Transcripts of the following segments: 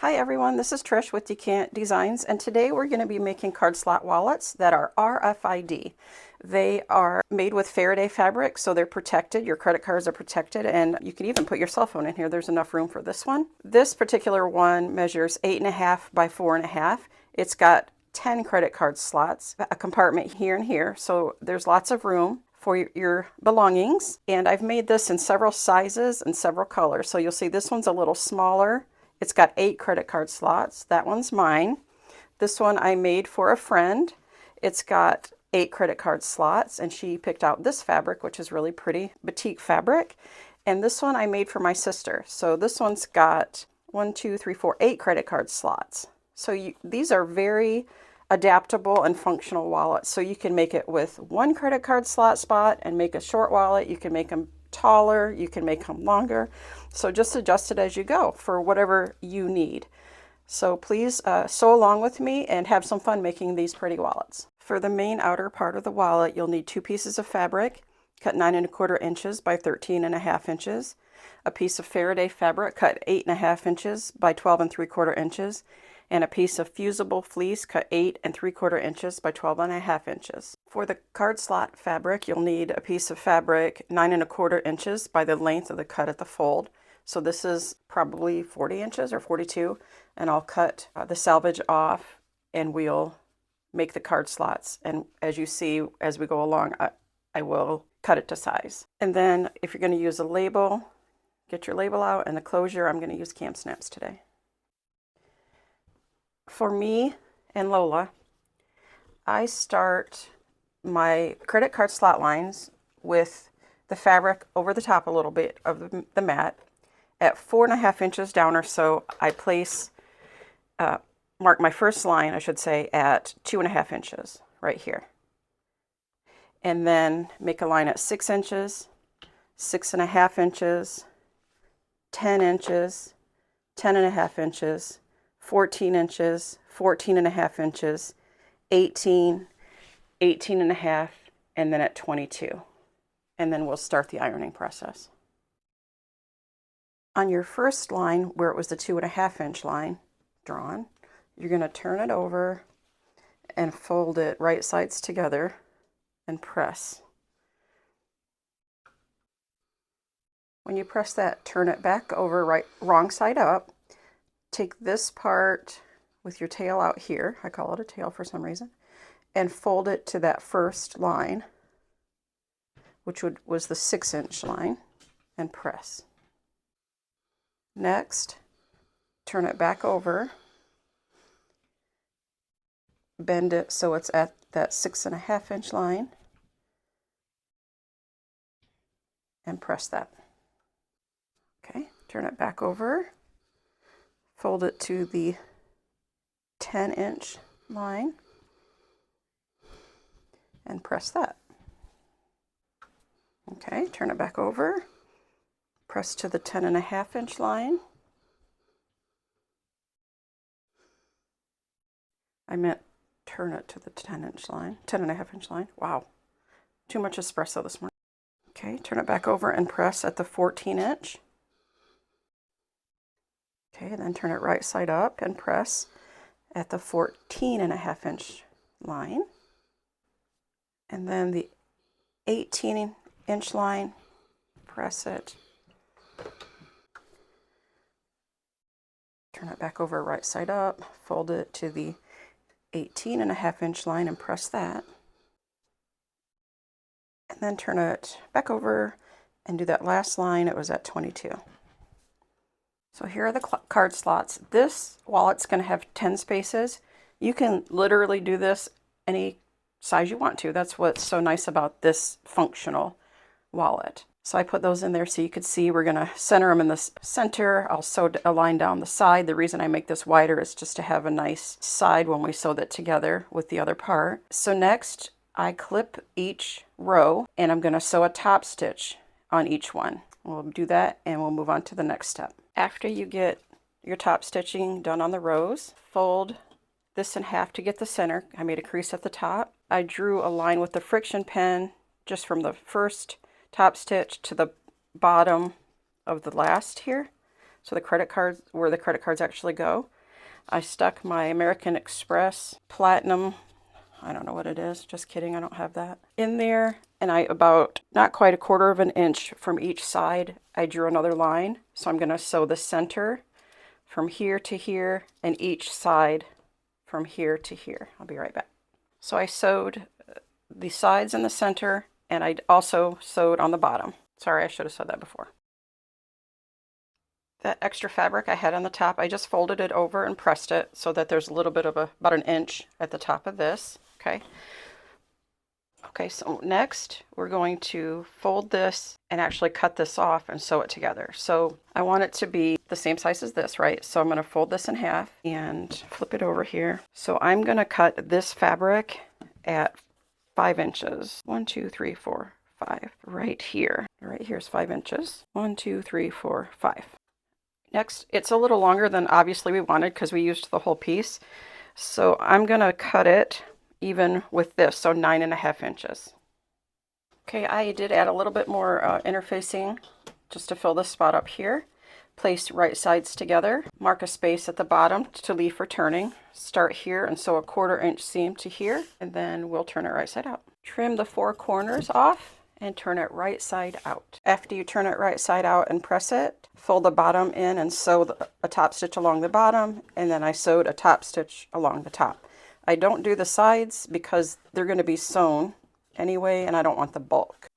Hi everyone, this is Trish with Decant Designs, and today we're going to be making card slot wallets that are RFID. They are made with Faraday fabric, so they're protected. Your credit cards are protected, and you can even put your cell phone in here. There's enough room for this one. This particular one measures 8.5 by 4.5. It's got 10 credit card slots, a compartment here and here, so there's lots of room for your belongings. And I've made this in several sizes and several colors. So you'll see this one's a little smaller. It's got 8 credit card slots. That one's mine. This one I made for a friend. It's got 8 credit card slots, and she picked out this fabric, which is really pretty batik fabric. And this one I made for my sister. So this one's got 8 credit card slots. So these are very adaptable and functional wallets. So you can make it with 1 credit card slot spot and make a short wallet. You can make them taller, you can make them longer. So just adjust it as you go for whatever you need. So please sew along with me and have some fun making these pretty wallets. For the main outer part of the wallet, you'll need 2 pieces of fabric, cut 9¼ inches by 13½ inches, a piece of Faraday fabric cut 8½ inches by 12¾ inches, and a piece of fusible fleece cut 8¾ inches by 12½ inches. For the card slot fabric, you'll need a piece of fabric 9¼ inches by the length of the cut at the fold. So this is probably 40 inches or 42, and I'll cut the selvage off and we'll make the card slots. And as you see, as we go along, I will cut it to size. And then if you're going to use a label, get your label out, and the closure, I'm going to use cam snaps today. For me and Lola, I start my credit card slot lines with the fabric over the top a little bit of the mat at 4½ inches down or so. I place, mark my first line, I should say, at 2½ inches right here. And then make a line at 6 inches, 6½ inches, 10 inches, 10½ inches, 14 inches, 14½ inches, 18, 18½, and then at 22. And then we'll start the ironing process. On your first line, where it was the 2½ inch line drawn, you're going to turn it over and fold it right sides together and press. When you press that, turn it back over wrong side up. Take this part with your tail out here, I call it a tail for some reason, and fold it to that first line, which was the 6 inch line, and press. Next, turn it back over, bend it so it's at that 6½ inch line, and press that. Okay, turn it back over. Fold it to the 10 inch line and press that. Okay, turn it back over, press to the 10½ inch line. I meant turn it to the 10½ inch line. Wow, too much espresso this morning. Okay, turn it back over and press at the 14 inch. Okay, then turn it right side up and press at the 14½ inch line. And then the 18 inch line, press it. Turn it back over right side up, fold it to the 18½ inch line and press that. And then turn it back over and do that last line. It was at 22. So here are the card slots. This wallet's going to have 10 spaces. You can literally do this any size you want to. That's what's so nice about this functional wallet. So I put those in there so you could see. We're going to center them in the center. I'll sew a line down the side. The reason I make this wider is just to have a nice side when we sew that together with the other part. So next, I clip each row, and I'm going to sew a top stitch on each one. We'll do that, and we'll move on to the next step. After you get your top stitching done on the rows, fold this in half to get the center. I made a crease at the top. I drew a line with the friction pen just from the first top stitch to the bottom of the last here. so the credit cards, where the credit cards actually go. I stuck my American Express Platinum, I don't know what it is, just kidding, I don't have that, in there. And I about not quite a quarter of an inch from each side, I drew another line. So I'm going to sew the center from here to here and each side from here to here. I'll be right back. So I sewed the sides in the center, and I also sewed on the bottom. Sorry, I should have said that before. That extra fabric I had on the top, I just folded it over and pressed it so that there's a little bit of about an inch at the top of this, okay? Okay, so next we're going to fold this and actually cut this off and sew it together. So I want it to be the same size as this, right? So I'm going to fold this in half and flip it over here. So I'm going to cut this fabric at 5 inches. 1, 2, 3, 4, 5. Right here. Right here is 5 inches. 1, 2, 3, 4, 5. Next, it's a little longer than obviously we wanted because we used the whole piece. So I'm going to cut it even with this, so 9.5 inches. Okay, I did add a little bit more interfacing just to fill this spot up here. Place right sides together, mark a space at the bottom to leave for turning. Start here and sew a 1/4 inch seam to here, and then we'll turn it right side out. Trim the 4 corners off and turn it right side out. After you turn it right side out and press it, fold the bottom in and sew a top stitch along the bottom, and then I sewed a top stitch along the top. I don't do the sides because they're going to be sewn anyway, and I don't want the bulk.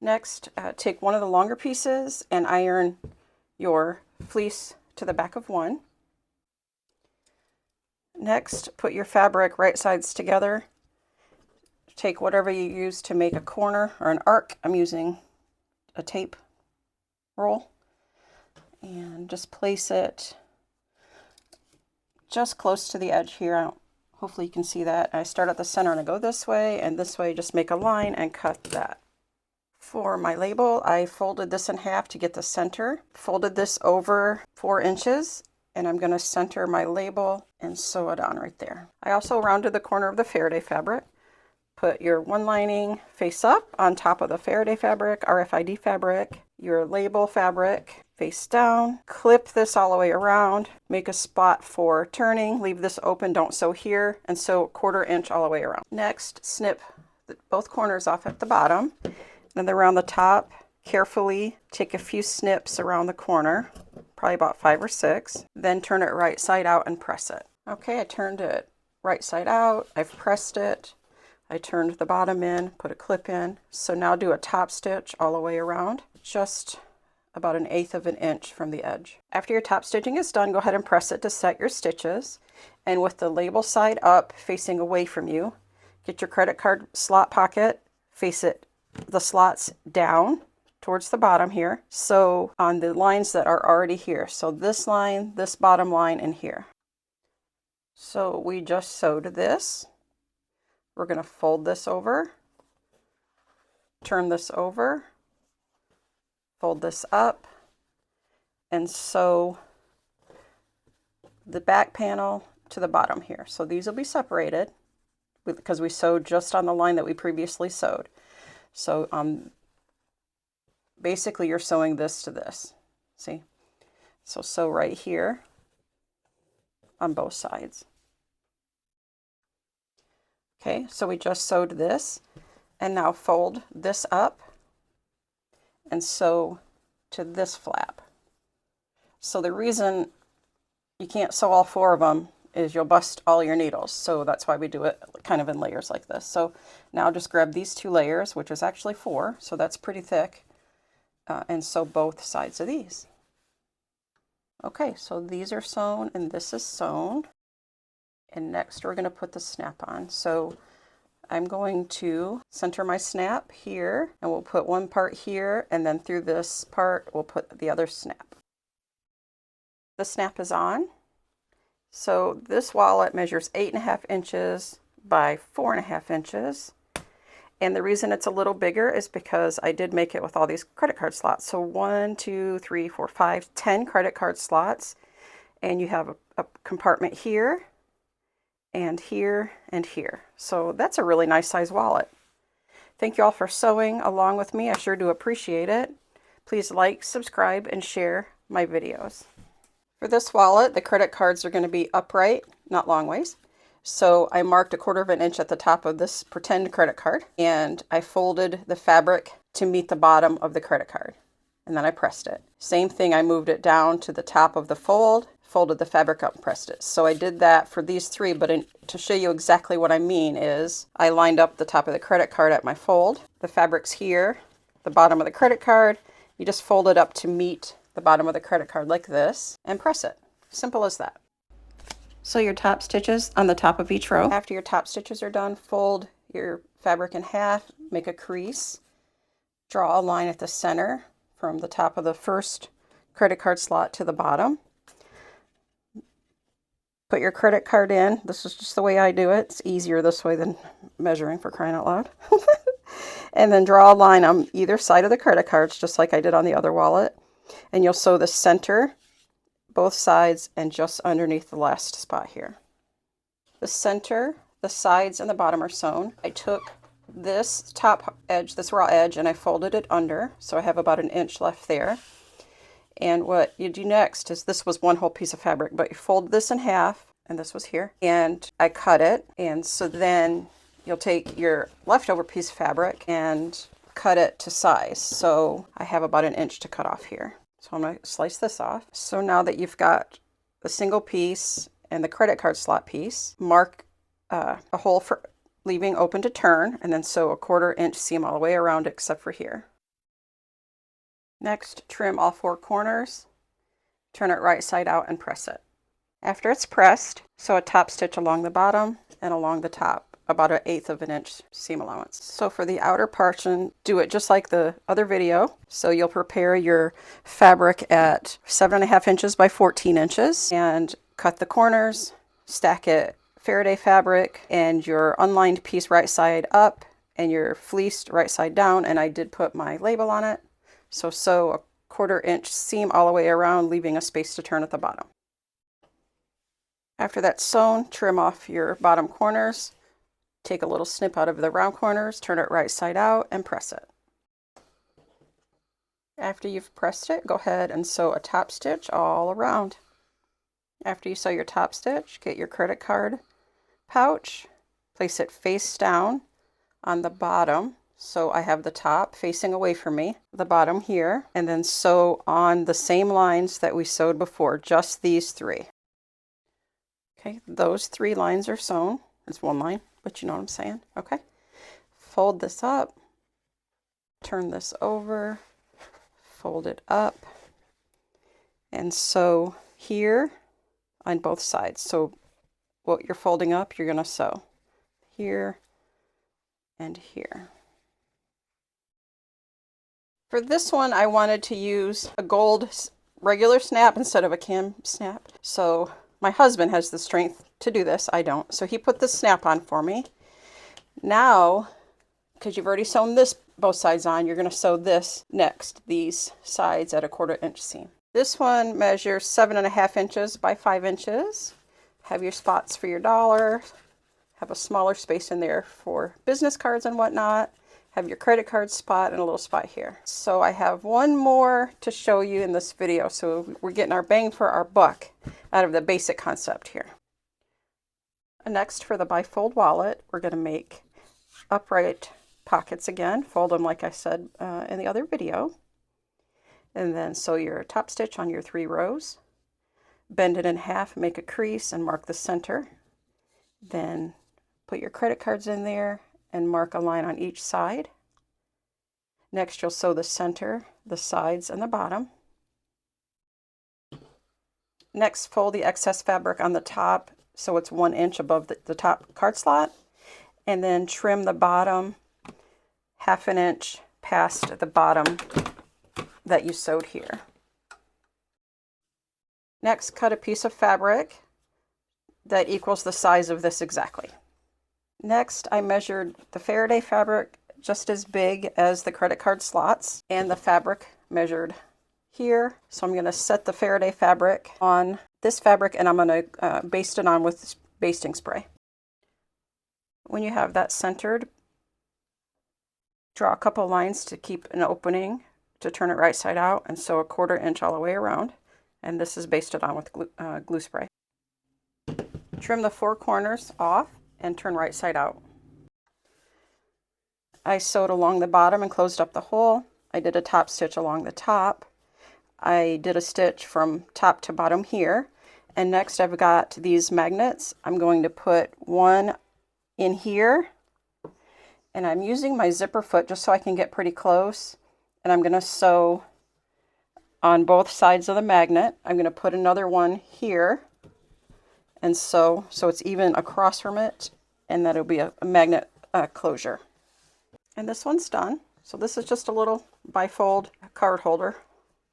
Next, take one of the longer pieces and iron your fleece to the back of one. Next, put your fabric right sides together. Take whatever you use to make a corner or an arc. I'm using a tape roll, and just place it just close to the edge here. Hopefully you can see that. I start at the center and I go this way and this way, just make a line and cut that. For my label, I folded this in half to get the center, folded this over 4 inches, and I'm going to center my label and sew it on right there. I also rounded the corner of the Faraday fabric. Put your one lining face up on top of the Faraday fabric, RFID fabric, your label fabric face down, clip this all the way around, make a spot for turning, leave this open, don't sew here, and sew 1/4 inch all the way around. Next, snip both corners off at the bottom, and then around the top, carefully take a few snips around the corner, probably about 5 or 6, then turn it right side out and press it. Okay, I turned it right side out, I've pressed it, I turned the bottom in, put a clip in, so now do a top stitch all the way around, just about 1/8 of an inch from the edge. After your top stitching is done, go ahead and press it to set your stitches, and with the label side up facing away from you, get your credit card slot pocket, face it the slots down towards the bottom here, so on the lines that are already here, so this line, this bottom line, and here. So we just sewed this. We're going to fold this over, turn this over, fold this up, and sew the back panel to the bottom here. So these will be separated because we sewed just on the line that we previously sewed. So basically you're sewing this to this, see? So sew right here on both sides. Okay, so we just sewed this, and now fold this up and sew to this flap. So the reason you can't sew all 4 of them is you'll bust all your needles. So that's why we do it kind of in layers like this. So now just grab these 2 layers, which is actually 4, so that's pretty thick, and sew both sides of these. Okay, so these are sewn and this is sewn. And next we're going to put the snap on. So I'm going to center my snap here, and we'll put one part here, and then through this part we'll put the other snap. The snap is on. So this wallet measures 8.5 inches by 4.5 inches. And the reason it's a little bigger is because I did make it with all these credit card slots. So 1, 2, 3, 4, 5, 10 credit card slots. And you have a compartment here, and here, and here. So that's a really nice size wallet. Thank you all for sewing along with me. I sure do appreciate it. Please like, subscribe, and share my videos. For this wallet, the credit cards are going to be upright, not long ways. So I marked 1/4 inch at the top of this pretend credit card, and I folded the fabric to meet the bottom of the credit card. And then I pressed it. Same thing, I moved it down to the top of the fold, folded the fabric up and pressed it. So I did that for these three, but to show you exactly what I mean is I lined up the top of the credit card at my fold. The fabric's here, the bottom of the credit card. You just fold it up to meet the bottom of the credit card like this and press it. Simple as that. So your top stitches on the top of each row. After your top stitches are done, fold your fabric in half, make a crease, draw a line at the center from the top of the first credit card slot to the bottom. Put your credit card in. This is just the way I do it. It's easier this way than measuring, for crying out loud. And then draw a line on either side of the credit cards, just like I did on the other wallet. And you'll sew the center, both sides, and just underneath the last spot here. The center, the sides, and the bottom are sewn. I took this top edge, this raw edge, and I folded it under, so I have about 1 inch left there. And what you do next is, this was one whole piece of fabric, but you fold this in half, and this was here, and I cut it. And so then you'll take your leftover piece of fabric and cut it to size. So I have about 1 inch to cut off here. So I'm going to slice this off. So now that you've got the single piece and the credit card slot piece, mark a hole for leaving open to turn, and then sew a 1/4 inch seam all the way around except for here. Next, trim all 4 corners, turn it right side out and press it. After it's pressed, sew a top stitch along the bottom and along the top, about 1/8 inch seam allowance. So for the outer portion, do it just like the other video. So you'll prepare your fabric at 7.5 inches by 14 inches and cut the corners, stack it Faraday fabric and your unlined piece right side up and your fleeced right side down, and I did put my label on it. So sew a 1/4 inch seam all the way around, leaving a space to turn at the bottom. After that's sewn, trim off your bottom corners, take a little snip out of the round corners, turn it right side out and press it. After you've pressed it, go ahead and sew a top stitch all around. After you sew your top stitch, get your credit card pouch, place it face down on the bottom. So I have the top facing away from me, the bottom here, and then sew on the same lines that we sewed before, just these 3. Okay, those 3 lines are sewn. It's one line, but you know what I'm saying. Okay, fold this up, turn this over, fold it up, and sew here on both sides. So what you're folding up, you're going to sew here and here. For this one, I wanted to use a gold regular snap instead of a cam snap. So my husband has the strength to do this. I don't. So he put the snap on for me. Now, because you've already sewn this both sides on, you're going to sew this next, these sides at a 1/4 inch seam. This one measures 7.5 inches by 5 inches. Have your spots for your dollar. Have a smaller space in there for business cards and whatnot. Have your credit card spot and a little spot here. So I have one more to show you in this video. So we're getting our bang for our buck out of the basic concept here. Next, for the Bifold wallet, we're going to make upright pockets again. Fold them like I said in the other video. And then sew your top stitch on your 3 rows. Bend it in half, make a crease, and mark the center. Then put your credit cards in there and mark a line on each side. Next, you'll sew the center, the sides, and the bottom. Next, fold the excess fabric on the top so it's 1 inch above the top card slot, and then trim the bottom 1/2 inch past the bottom that you sewed here. Next, cut a piece of fabric that equals the size of this exactly. Next, I measured the Faraday fabric just as big as the credit card slots, and the fabric measured here. So I'm going to set the Faraday fabric on this fabric, and I'm going to baste it on with basting spray. When you have that centered, draw a couple lines to keep an opening to turn it right side out, and sew a 1/4 inch all the way around. And this is basted on with glue spray. Trim the 4 corners off and turn right side out. I sewed along the bottom and closed up the hole. I did a top stitch along the top. I did a stitch from top to bottom here. And next I've got these magnets. I'm going to put one in here. And I'm using my zipper foot just so I can get pretty close. And I'm going to sew on both sides of the magnet. I'm going to put another one here and sew so it's even across from it, and that'll be a magnet closure. And this one's done. So this is just a little bifold card holder,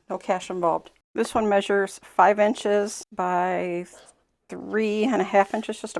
no cash involved. This one measures 5 inches by 3.5 inches, just